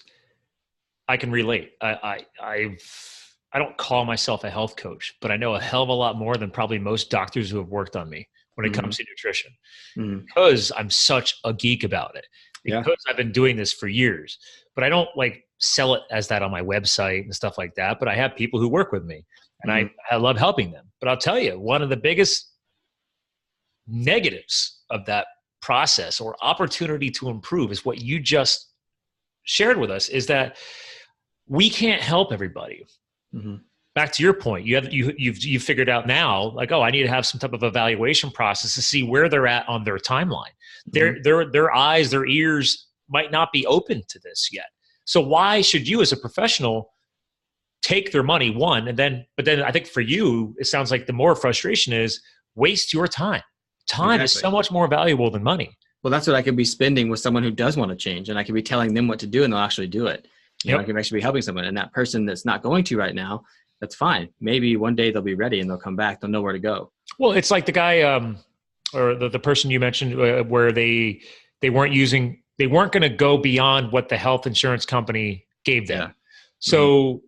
I can relate. I don't call myself a health coach, but I know a hell of a lot more than probably most doctors who have worked on me when it comes to nutrition, because I'm such a geek about it, because I've been doing this for years. But I don't sell it as that on my website and stuff like that. But I have people who work with me, and I love helping them. But I'll tell you, one of the biggest negatives of that process or opportunity to improve is what you just shared with us, is that we can't help everybody. Back to your point, you've figured out now, I need to have some type of evaluation process to see where they're at on their timeline. Their eyes, their ears might not be open to this yet. So why should you as a professional take their money, one, but then I think for you, it sounds like the more frustration is waste your time. Time is so much more valuable than money. Well, that's what I could be spending with someone who does want to change, and I could be telling them what to do and they'll actually do it. I can actually be helping someone, and that person that's not going to right now, that's fine. Maybe one day they'll be ready and they'll come back. They'll know where to go. Well, it's like the guy or the person you mentioned where they weren't going to go beyond what the health insurance company gave them. Yeah. So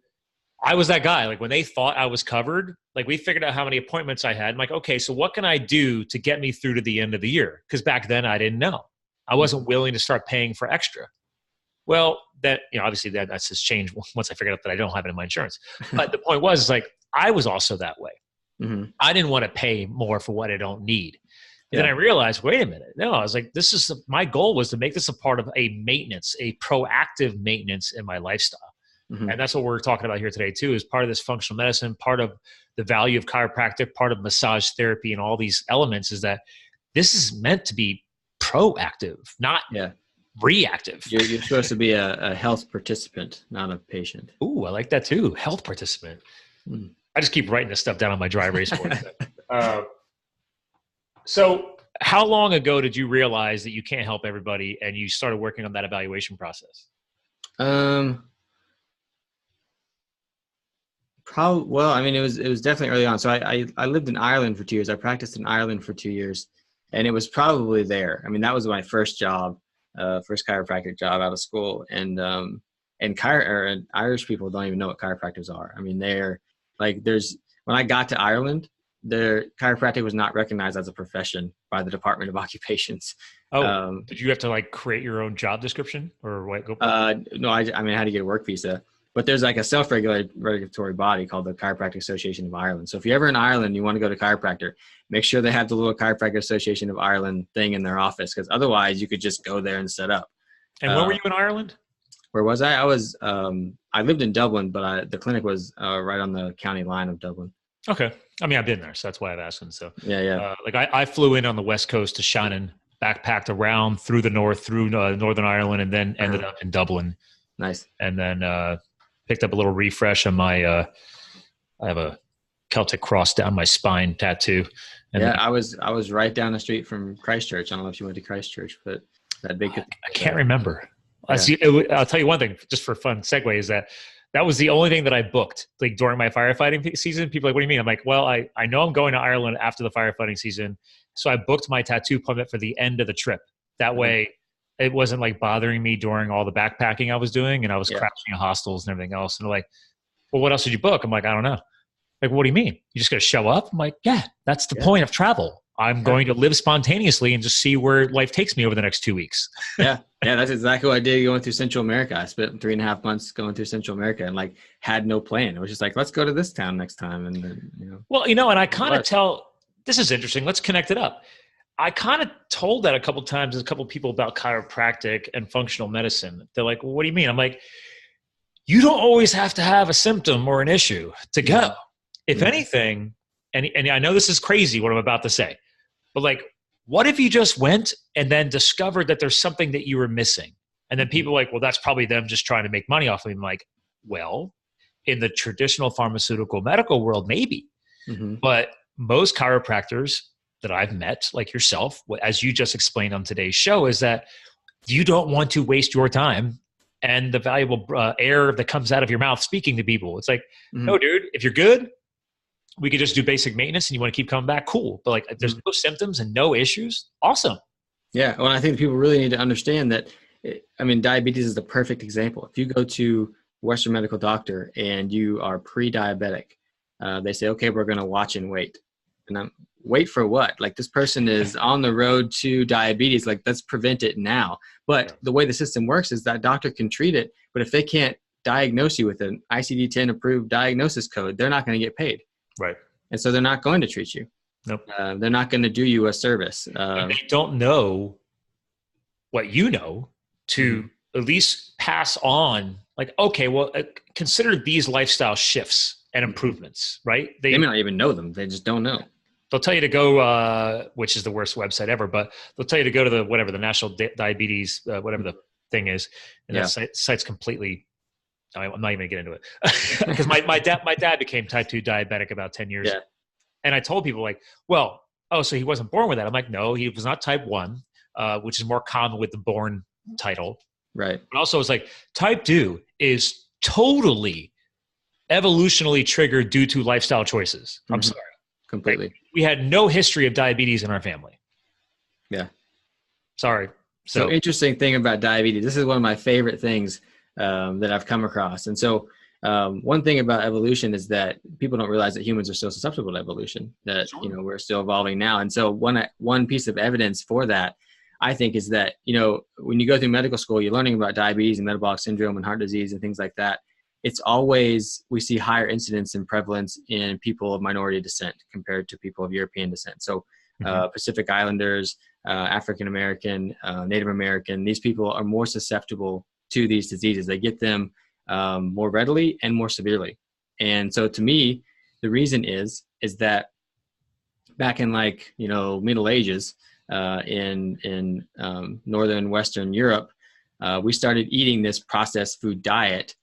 I was that guy. Like when they thought I was covered, like we figured out how many appointments I had. I'm like, okay, so what can I do to get me through to the end of the year? Because back then I didn't know. I wasn't willing to start paying for extra. Well, that, obviously that's just changed once I figured out that I don't have it in my insurance. But the point was like, I was also that way. Mm-hmm. I didn't want to pay more for what I don't need. Yeah. Then I realized, wait a minute. No, I was like, my goal was to make this a part of a proactive maintenance in my lifestyle. Mm-hmm. And that's what we're talking about here today too, is part of this functional medicine, part of the value of chiropractic, part of massage therapy and all these elements is that this is meant to be proactive, not reactive. You're supposed to be a health participant, not a patient. Ooh, I like that too. Health participant. I just keep writing this stuff down on my dry erase board. So how long ago did you realize that you can't help everybody and you started working on that evaluation process? Well, I mean, it was definitely early on. So I lived in Ireland for 2 years. I practiced in Ireland for 2 years, and it was probably there. I mean, that was my first job, first chiropractic job out of school. And Irish people don't even know what chiropractors are. I mean, they're like, when I got to Ireland, the chiropractic was not recognized as a profession by the Department of Occupations. Oh, did you have to like create your own job description or what? No, I mean, I had to get a work visa. But there's like a self-regulatory body called the Chiropractic Association of Ireland. So if you're ever in Ireland and you want to go to chiropractor, make sure they have the little Chiropractic Association of Ireland thing in their office, because otherwise you could just go there and set up. And where were you in Ireland? Where was I? I lived in Dublin, but the clinic was right on the county line of Dublin. Okay. I mean, I've been there, so that's why I've asked. So yeah. Like I flew in on the West Coast to Shannon, backpacked around through the north, through Northern Ireland, and then ended up in Dublin. Nice. And then picked up a little refresh on my I have a Celtic cross down my spine tattoo. And then, I was right down the street from Christchurch. I don't know if you went to Christchurch, but that big. I can't remember. Yeah. I'll tell you one thing, just for a fun segue, is that was the only thing that I booked like during my firefighting season. People are like, what do you mean? I'm like, well, I know I'm going to Ireland after the firefighting season. So I booked my tattoo appointment for the end of the trip. That way it wasn't like bothering me during all the backpacking I was doing, and I was crashing in hostels and everything else. And they're like, well, what else did you book? I'm like, I don't know. Like, what do you mean? You just got to show up? I'm like, yeah, that's the point of travel. I'm going to live spontaneously and just see where life takes me over the next 2 weeks. Yeah, that's exactly what I did going through Central America. I spent 3.5 months going through Central America and like had no plan. It was just like, let's go to this town next time. And then, Well, and I kind of tell, this is interesting. Let's connect it up. I kind of told that a couple of times to a couple of people about chiropractic and functional medicine. They're like, well, what do you mean? I'm like, you don't always have to have a symptom or an issue to go. If anything, and I know this is crazy what I'm about to say, but like, what if you just went and then discovered that there's something that you were missing? And then people are like, well, that's probably them just trying to make money off of me. I'm like, well, in the traditional pharmaceutical medical world, maybe. But most chiropractors that I've met, like yourself, as you just explained on today's show, is that you don't want to waste your time and the valuable air that comes out of your mouth speaking to people. It's like, no, dude, if you're good, we could just do basic maintenance and you want to keep coming back, cool. But like, if there's no symptoms and no issues, awesome. Yeah. Well, I think people really need to understand that. I mean, diabetes is the perfect example. If you go to Western medical doctor and you are pre-diabetic, they say, okay, we're going to watch and wait. And wait for what? Like, this person is on the road to diabetes. Like, let's prevent it now. But the way the system works is that doctor can treat it, but if they can't diagnose you with an ICD-10 approved diagnosis code, they're not going to get paid. Right. And so they're not going to treat you. Nope. They're not going to do you a service. And they don't know what you know to at least pass on. Like, okay, well, consider these lifestyle shifts and improvements, right? They may not even know them. They just don't know. They'll tell you to go, which is the worst website ever, but they'll tell you to go to the National Diabetes, whatever the thing is. And that site's completely, I'm not even gonna get into it because my dad became type 2 diabetic about 10 years. Yeah. And I told people like, well, so he wasn't born with that. I'm like, no, he was not type 1, which is more common with the born title. Right. But also it's like type 2 is totally evolutionally triggered due to lifestyle choices. I'm sorry. Completely. Like, we had no history of diabetes in our family. Yeah. Sorry. So interesting thing about diabetes. This is one of my favorite things that I've come across. And so one thing about evolution is that people don't realize that humans are still susceptible to evolution, that, Sure. you know, we're still evolving now. And so one piece of evidence for that, I think, is that, you know, when you go through medical school, you're learning about diabetes and metabolic syndrome and heart disease and things like that. It's always, we see higher incidence and prevalence in people of minority descent compared to people of European descent. So Pacific Islanders, African American, Native American, these people are more susceptible to these diseases. They get them more readily and more severely. And so to me, the reason is that back in, like, you know, Middle Ages, in Northern Western Europe, we started eating this processed food diet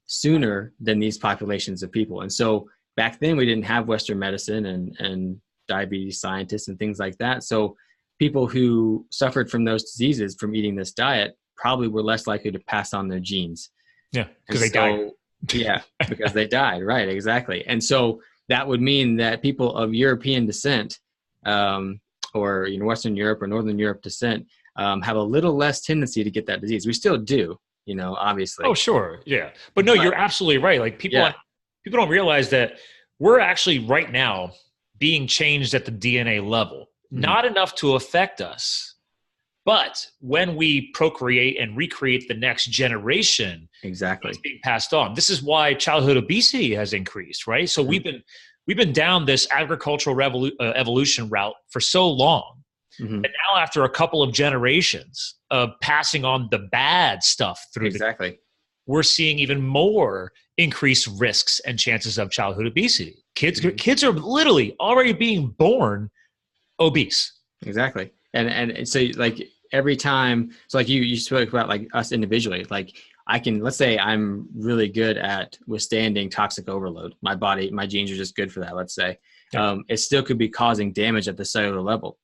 sooner than these populations of people. And so back then we didn't have Western medicine and diabetes scientists and things like that. So people who suffered from those diseases from eating this diet probably were less likely to pass on their genes. Yeah, because they died. Yeah, because they died. Right, exactly. And so that would mean that people of European descent, or, you know, Western Europe or Northern Europe descent, have a little less tendency to get that disease. We still do, you know, obviously. Oh, sure. Yeah. But no, you're absolutely right. Like people don't realize that we're actually right now being changed at the DNA level, not enough to affect us. But when we procreate and recreate the next generation, exactly, it's being passed on. This is why childhood obesity has increased, right? So we've been down this agricultural evolution route for so long. And now after a couple of generations of passing on the bad stuff through we're seeing even more increased risks and chances of childhood obesity. Kids are literally already being born obese. Exactly. And so, like, every time, so like you spoke about, like, us individually, like, let's say I'm really good at withstanding toxic overload. My genes are just good for that, let's say. It still could be causing damage at the cellular level.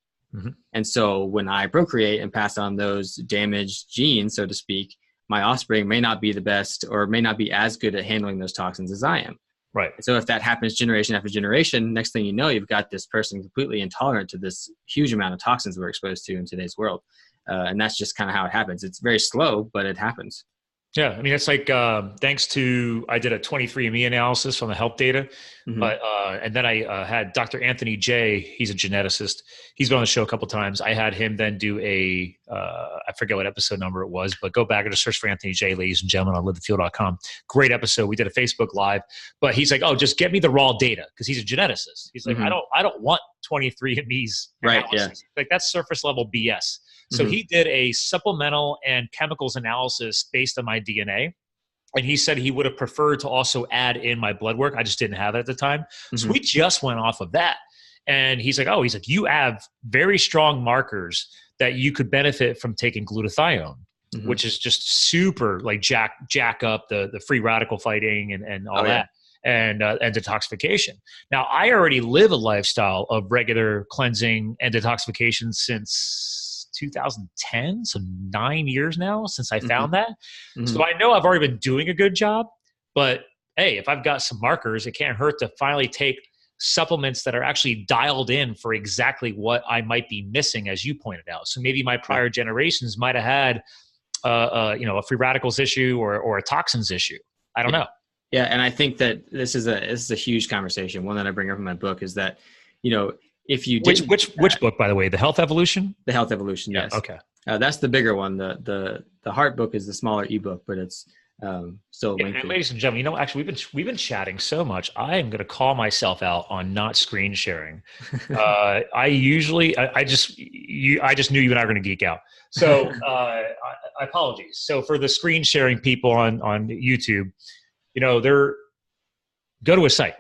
And so when I procreate and pass on those damaged genes, so to speak, my offspring may not be the best or may not be as good at handling those toxins as I am. Right. So if that happens generation after generation, next thing you know, you've got this person completely intolerant to this huge amount of toxins we're exposed to in today's world. And that's just kind of how it happens. It's very slow, but it happens. Yeah. I mean, it's like, thanks to, I did a 23andMe analysis on the health data, but, and then I had Dr. Anthony J. He's a geneticist. He's been on the show a couple of times. I had him then do I forget what episode number it was, but go back and just search for Anthony J., ladies and gentlemen, on livethefield.com. Great episode. We did a Facebook Live, but he's like, oh, just get me the raw data. Cause he's a geneticist. He's like, I don't want 23andMe's analysis. Right. Yeah. Like, that's surface level BS. So he did a supplemental and chemicals analysis based on my DNA. And he said he would have preferred to also add in my blood work. I just didn't have it at the time. So we just went off of that. And he's like, you have very strong markers that you could benefit from taking glutathione, which is just super, like, jack up the free radical fighting and all that. And detoxification. Now, I already live a lifestyle of regular cleansing and detoxification since 2010, so 9 years now since I found that. So I know I've already been doing a good job, but hey, if I've got some markers, it can't hurt to finally take supplements that are actually dialed in for exactly what I might be missing, as you pointed out. So maybe my prior generations might have had a free radicals issue or a toxins issue. I don't know. Yeah. And I think that this is a huge conversation. One that I bring up in my book is that, you know, if you did which book, by the way, The Health Evolution? The Health Evolution, yes. Okay. That's the bigger one. The Heart book is the smaller ebook, but it's still lengthy. And ladies and gentlemen, you know, actually we've been chatting so much. I am going to call myself out on not screen sharing. I just knew you and I were going to geek out. So I apologies. So for the screen sharing people on YouTube, you know, go to his site.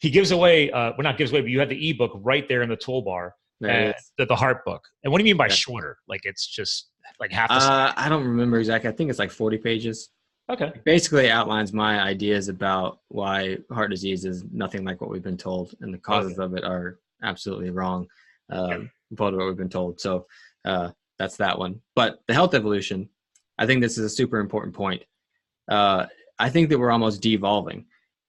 He gives away, not gives away, but you have the ebook right there in the toolbar, the Heart book. And what do you mean by shorter? Like, it's just like half the size? I don't remember exactly. I think it's like 40 pages. Okay. It basically outlines my ideas about why heart disease is nothing like what we've been told, and the causes of it are absolutely wrong, compared to what we've been told. So that's that one. But the health evolution, I think this is a super important point. I think that we're almost devolving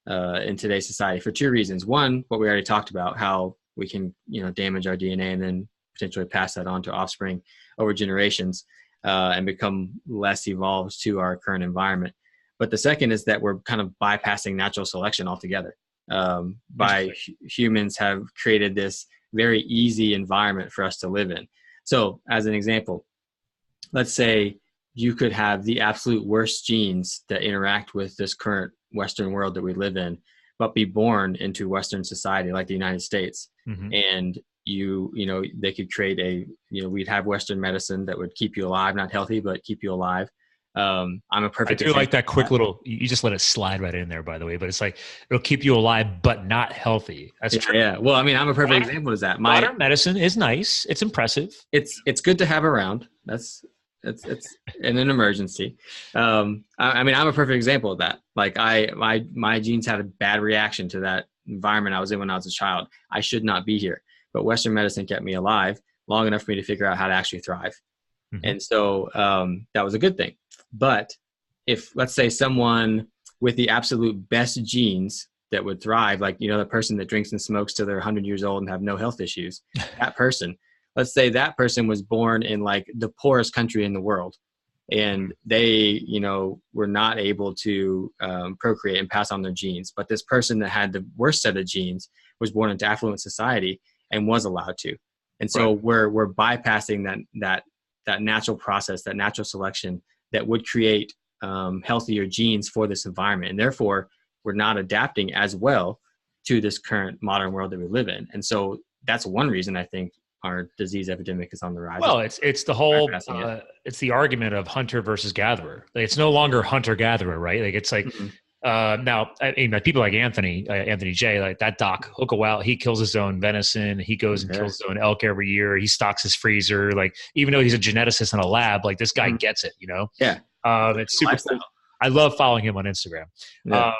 in today's society for two reasons. One, what we already talked about, how we can, you know, damage our DNA and then potentially pass that on to offspring over generations and become less evolved to our current environment. But the second is that we're kind of bypassing natural selection altogether. Humans have created this very easy environment for us to live in. So as an example, let's say you could have the absolute worst genes that interact with this current Western world that we live in, but be born into Western society like the United States. Mm-hmm. And they could create we'd have Western medicine that would keep you alive, not healthy, but keep you alive. I'm a perfect. I do like that quick little, you just let it slide right in there, by the way, but it's like, it'll keep you alive, but not healthy. That's true. Yeah. Well, I mean, I'm a perfect example of that. Modern medicine is nice. It's impressive. It's good to have around. It's in an emergency. I mean, I'm a perfect example of that. Like my genes had a bad reaction to that environment I was in when I was a child. I should not be here, but Western medicine kept me alive long enough for me to figure out how to actually thrive. Mm-hmm. And so that was a good thing. But if, let's say, someone with the absolute best genes that would thrive, like, the person that drinks and smokes till they're 100 years old and have no health issues, that person, let's say that person was born in like the poorest country in the world, and they, were not able to procreate and pass on their genes. But this person that had the worst set of genes was born into affluent society and was allowed to. And so we're bypassing that natural process, that natural selection that would create healthier genes for this environment. And therefore, we're not adapting as well to this current modern world that we live in. And so that's one reason I think our disease epidemic is on the rise. Well, it's the whole, it's the argument of hunter versus gatherer. Like, it's no longer hunter-gatherer, right? Like, it's like, now, I mean, people like Anthony J, like that doc, he'll go out, he kills his own venison, he goes and kills his own elk every year, he stocks his freezer. Like, even though he's a geneticist in a lab, like, this guy gets it, Yeah. It's super cool. I love following him on Instagram. Yeah.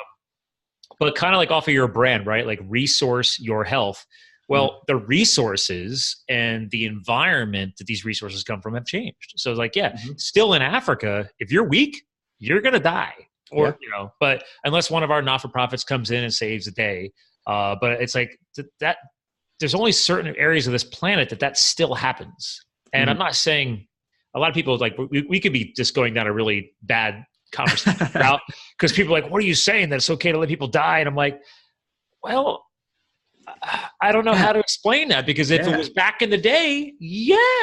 But kind of like off of your brand, right? Like, resource your health. Well, the resources and the environment that these resources come from have changed. So it's like, still in Africa, if you're weak, you're going to die. Or, but unless one of our not-for-profits comes in and saves the day. But it's like that there's only certain areas of this planet that still happens. And I'm not saying a lot of people, like, we could be just going down a really bad conversation route, because people are like, what are you saying, that it's okay to let people die? And I'm like, well, I don't know how to explain that, because if it was back in the day,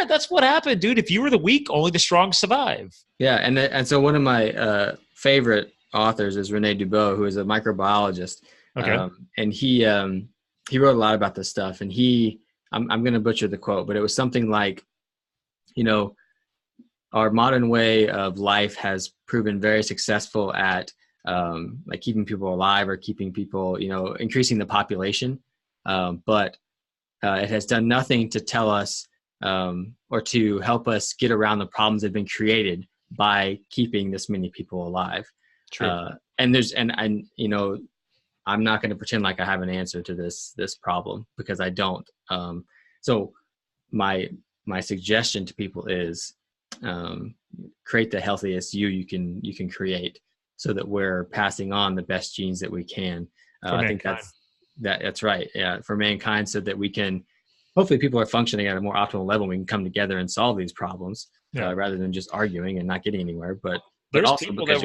that's what happened, dude. If you were the weak, only the strong survive. Yeah. And so one of my favorite authors is Rene Dubois, who is a microbiologist. Okay. And he wrote a lot about this stuff, and I'm going to butcher the quote, but it was something like, our modern way of life has proven very successful at like keeping people alive, or keeping people, increasing the population. But it has done nothing to tell us or to help us get around the problems that have been created by keeping this many people alive. True. And I'm not going to pretend like I have an answer to this problem, because I don't. So my suggestion to people is create the healthiest you can create, so that we're passing on the best genes that we can. I think that's right. Yeah, for mankind, so that we can, hopefully people are functioning at a more optimal level. We can come together and solve these problems rather than just arguing and not getting anywhere. But also because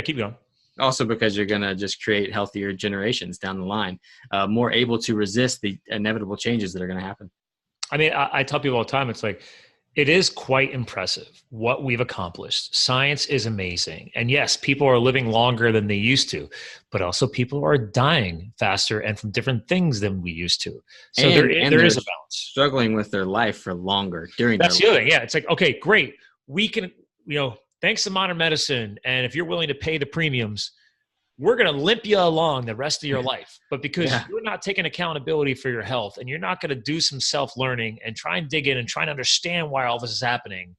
keep going. Also because you're going to just create healthier generations down the line, more able to resist the inevitable changes that are going to happen. I mean, I tell people all the time, it's like, it is quite impressive what we've accomplished. Science is amazing. And yes, people are living longer than they used to, but also people are dying faster and from different things than we used to. So there is a balance. Struggling with their life for longer during That's the other thing. Yeah. It's like, okay, great. We can, thanks to modern medicine, and if you're willing to pay the premiums, we're going to limp you along the rest of your life. But because you're not taking accountability for your health, and you're not going to do some self-learning and try and dig in and try and understand why all this is happening,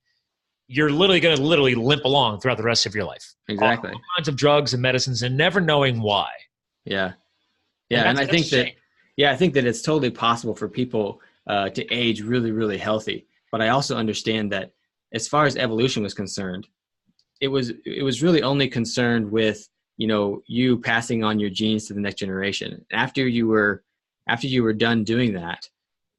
you're literally going to limp along throughout the rest of your life. Exactly. All kinds of drugs and medicines and never knowing why. Yeah. Yeah. And I think that it's totally possible for people to age really, really healthy. But I also understand that as far as evolution was concerned, it was really only concerned with, you passing on your genes to the next generation. After you were done doing that,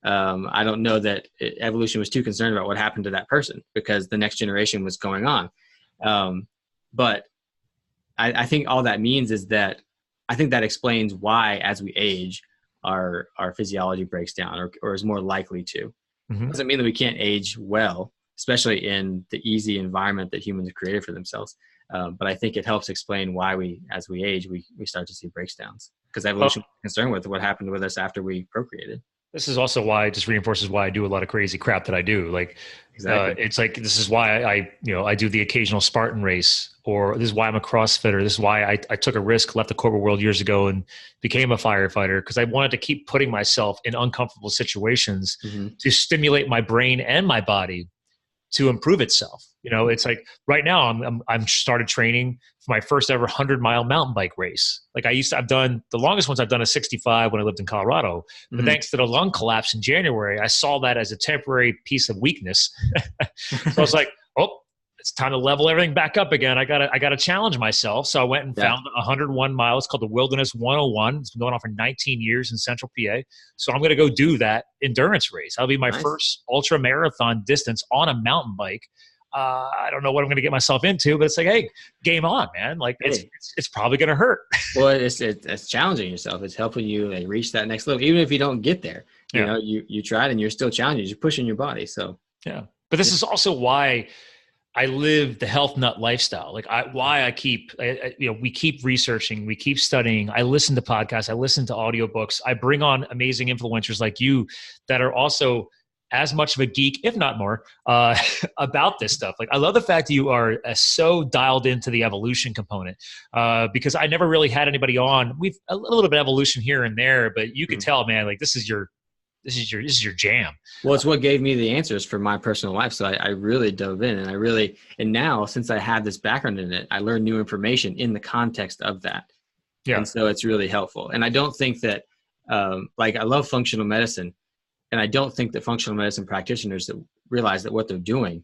I don't know that evolution was too concerned about what happened to that person, because the next generation was going on. But I think all that means is that I think that explains why, as we age, our physiology breaks down or is more likely to. Mm-hmm. Doesn't mean that we can't age well, especially in the easy environment that humans have created for themselves. But I think it helps explain why as we age, we start to see breakdowns, because evolution is concerned with what happened with us after we procreated. This is also why it just reinforces why I do a lot of crazy crap that I do. Like, Exactly. it's like, this is why I do the occasional Spartan race, or this is why I'm a CrossFitter. This is why I took a risk, left the corporate world years ago and became a firefighter, because I wanted to keep putting myself in uncomfortable situations to stimulate my brain and my body to improve itself. It's like right now I'm started training for my first ever 100-mile mountain bike race. Like I've done the longest ones I've done a 65 when I lived in Colorado, but thanks to the lung collapse in January, I saw that as a temporary piece of weakness. So I was like, oh, it's time to level everything back up again. I gotta challenge myself. So I went and found 101 miles called the Wilderness 101. It's been going on for 19 years in Central PA. So I'm going to go do that endurance race. That'll be my first ultra marathon distance on a mountain bike. I don't know what I'm going to get myself into, but it's like, hey, game on, man. Like it's probably going to hurt. Well, it's challenging yourself. It's helping you reach that next level, even if you don't get there. You know, you tried and you're still challenging. You're pushing your body. So yeah, but this is also why I live the health nut lifestyle. Like we keep researching, we keep studying. I listen to podcasts, I listen to audiobooks. I bring on amazing influencers like you that are also as much of a geek, if not more, about this stuff. Like I love the fact that you are so dialed into the evolution component, because I never really had anybody on. We've a little bit of evolution here and there, but you could tell, man, like this is your jam. Well, it's what gave me the answers for my personal life. So I really dove in, and now since I have this background in it, I learn new information in the context of that. Yeah. And so it's really helpful. And I don't think that, I love functional medicine, and I don't think that functional medicine practitioners that realize that what they're doing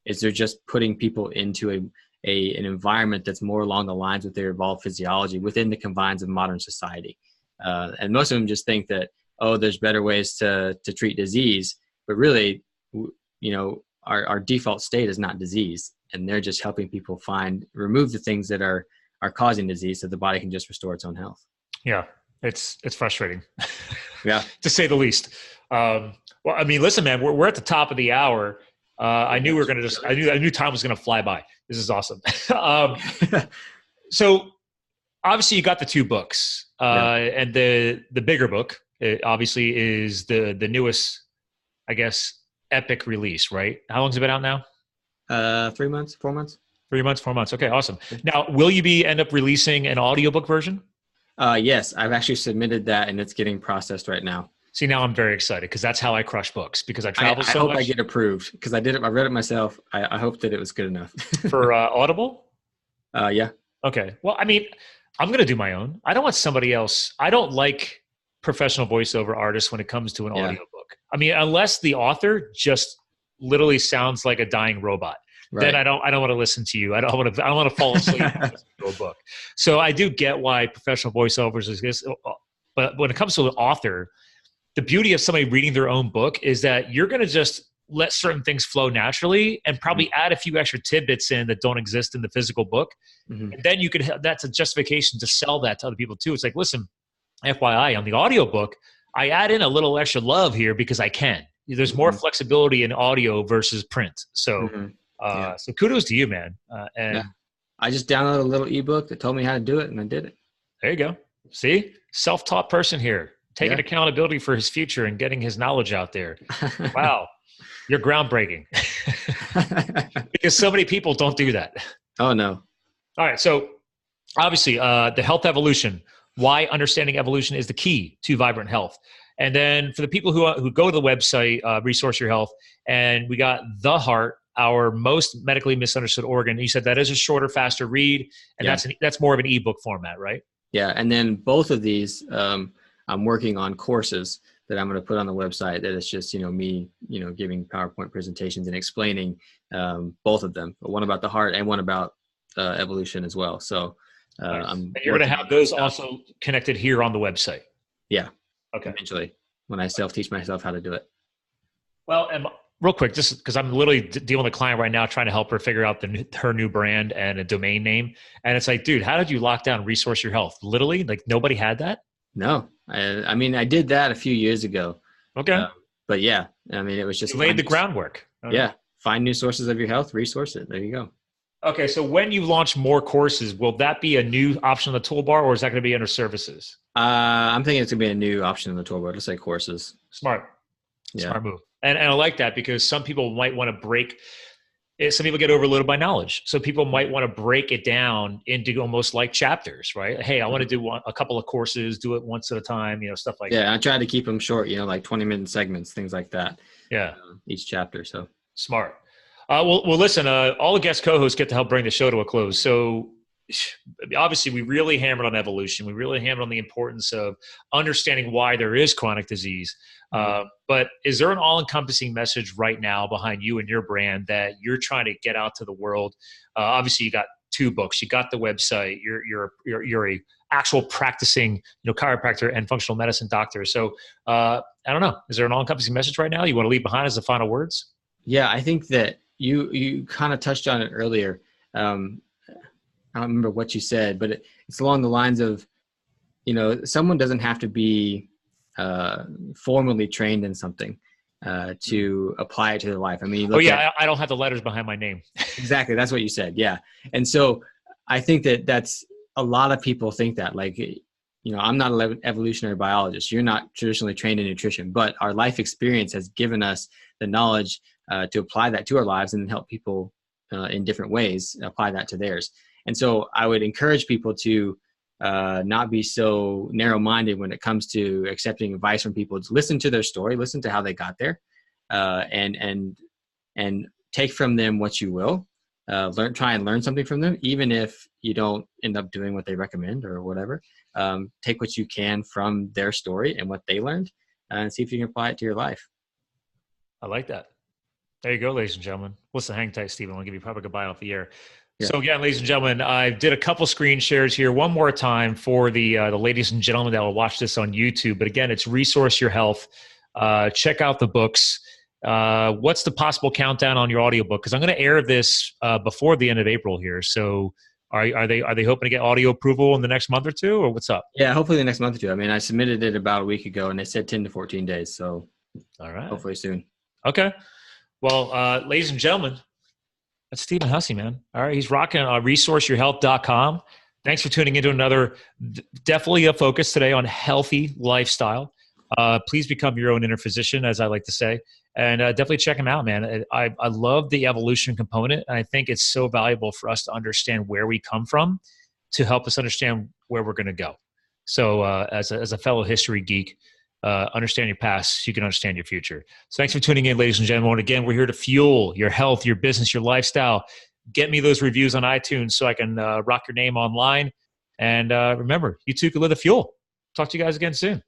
is they're just putting people into an environment that's more along the lines with their evolved physiology within the confines of modern society. And most of them just think that, oh, there's better ways to treat disease, but really, our default state is not disease, and they're just helping people remove the things that are causing disease, so the body can just restore its own health. Yeah, it's frustrating, yeah, to say the least. Well, I mean, listen, man, we're at the top of the hour. I knew I knew time was gonna fly by. This is awesome. So obviously you got the 2 books, and the bigger book, it obviously is the newest, I guess, epic release, right? How long's it been out now? 3 months, 4 months. 3 months, 4 months. Okay, awesome. Now, will you end up releasing an audiobook version? Yes, I've actually submitted that, and it's getting processed right now. See, now I'm very excited, because that's how I crush books, because I travel so much. I hope I get approved, because I read it myself. I hope that it was good enough. For Audible? Yeah. Okay. Well, I mean, I'm going to do my own. I don't want somebody else. I don't like professional voiceover artists when it comes to an audiobook. I mean, unless the author just literally sounds like a dying robot, then I don't want to listen to you. I don't want to fall asleep to a book. So I do get why professional voiceovers exist, but when it comes to an author, the beauty of somebody reading their own book is that you're going to just let certain things flow naturally and probably add a few extra tidbits in that don't exist in the physical book. And then that's a justification to sell that to other people too. It's like, listen, FYI, on the audiobook, I add in a little extra love here because I can. There's more flexibility in audio versus print. So, so kudos to you, man. I just downloaded a little ebook that told me how to do it, and I did it. There you go. See, self-taught person here, taking accountability for his future and getting his knowledge out there. Wow, you're groundbreaking. Because so many people don't do that. Oh no. All right, so obviously, the health evolution. Why understanding evolution is the key to vibrant health. And then for the people who go to the website, Resource Your Health, and we got The Heart, our most medically misunderstood organ. You said that is a shorter, faster read, and that's more of an ebook format, right? Yeah, and then both of these, I'm working on courses that I'm going to put on the website. That it's just me, giving PowerPoint presentations and explaining both of them. One about the heart and one about evolution as well. So. And you're going to have those also connected here on the website. Yeah. Okay. Eventually, when I self-teach myself how to do it. Well, and real quick, just because I'm literally dealing with a client right now, trying to help her figure out her new brand and a domain name. And it's like, dude, how did you lock down Resource Your Health? Literally, like nobody had that. No, I mean, I did that a few years ago. Okay. But yeah, I mean, it was just you laid the groundwork. Yeah. Find new sources of your health, resource it. There you go. Okay. So when you launch more courses, will that be a new option on the toolbar, or is that going to be under services? I'm thinking it's gonna be a new option on the toolbar. Let's say courses. Smart Yeah. move. And I like that because some people might want to break. Some people get overloaded by knowledge. So people might want to break it down into almost like chapters, right? Hey, I want to do a couple of courses, do it once at a time, stuff like that. Yeah, I try to keep them short, like 20-minute segments, things like that. Yeah. Each chapter. So smart. Well, listen, all the guest co-hosts get to help bring the show to a close. So obviously we really hammered on evolution. We really hammered on the importance of understanding why there is chronic disease. But is there an all-encompassing message right now behind you and your brand that you're trying to get out to the world? Obviously you got 2 books, you got the website, you're a actual practicing, chiropractor and functional medicine doctor. So I don't know, is there an all-encompassing message right now you want to leave behind as the final words? Yeah, I think that you kind of touched on it earlier. I don't remember what you said, but it's along the lines of, someone doesn't have to be formally trained in something to apply it to their life. I mean, I don't have the letters behind my name. Exactly. That's what you said. Yeah. And so I think that's a lot of people think that, like, I'm not an evolutionary biologist. You're not traditionally trained in nutrition, but our life experience has given us the knowledge to apply that to our lives and help people in different ways apply that to theirs. And so I would encourage people to not be so narrow-minded when it comes to accepting advice from people. To listen to their story, listen to how they got there, and take from them what you will. Try and learn something from them, even if you don't end up doing what they recommend or whatever. Take what you can from their story and what they learned, and see if you can apply it to your life. I like that. There you go, ladies and gentlemen. Listen, hang tight, Stephen. I'll give you probably goodbye off the air. Yeah. So again, ladies and gentlemen, I did a couple screen shares here one more time for the ladies and gentlemen that will watch this on YouTube. But again, it's Resource Your Health. Check out the books. What's the possible countdown on your audiobook? Because I'm going to air this before the end of April here. So are they hoping to get audio approval in the next month or two, or what's up? Yeah, hopefully the next month or two. I mean, I submitted it about a week ago, and they said 10 to 14 days. So all right, hopefully soon. Okay. Well, ladies and gentlemen, that's Stephen Hussey, man. All right. He's rocking resourceyourhealth.com. Thanks for tuning into another, definitely a focus today on healthy lifestyle. Please become your own inner physician, as I like to say, and definitely check him out, man. I love the evolution component. And I think it's so valuable for us to understand where we come from to help us understand where we're going to go. So as a fellow history geek, understand your past so you can understand your future. So thanks for tuning in, ladies and gentlemen. And again, we're here to fuel your health, your business, your lifestyle. Get me those reviews on iTunes so I can rock your name online. And remember, you too can live the fuel. Talk to you guys again soon.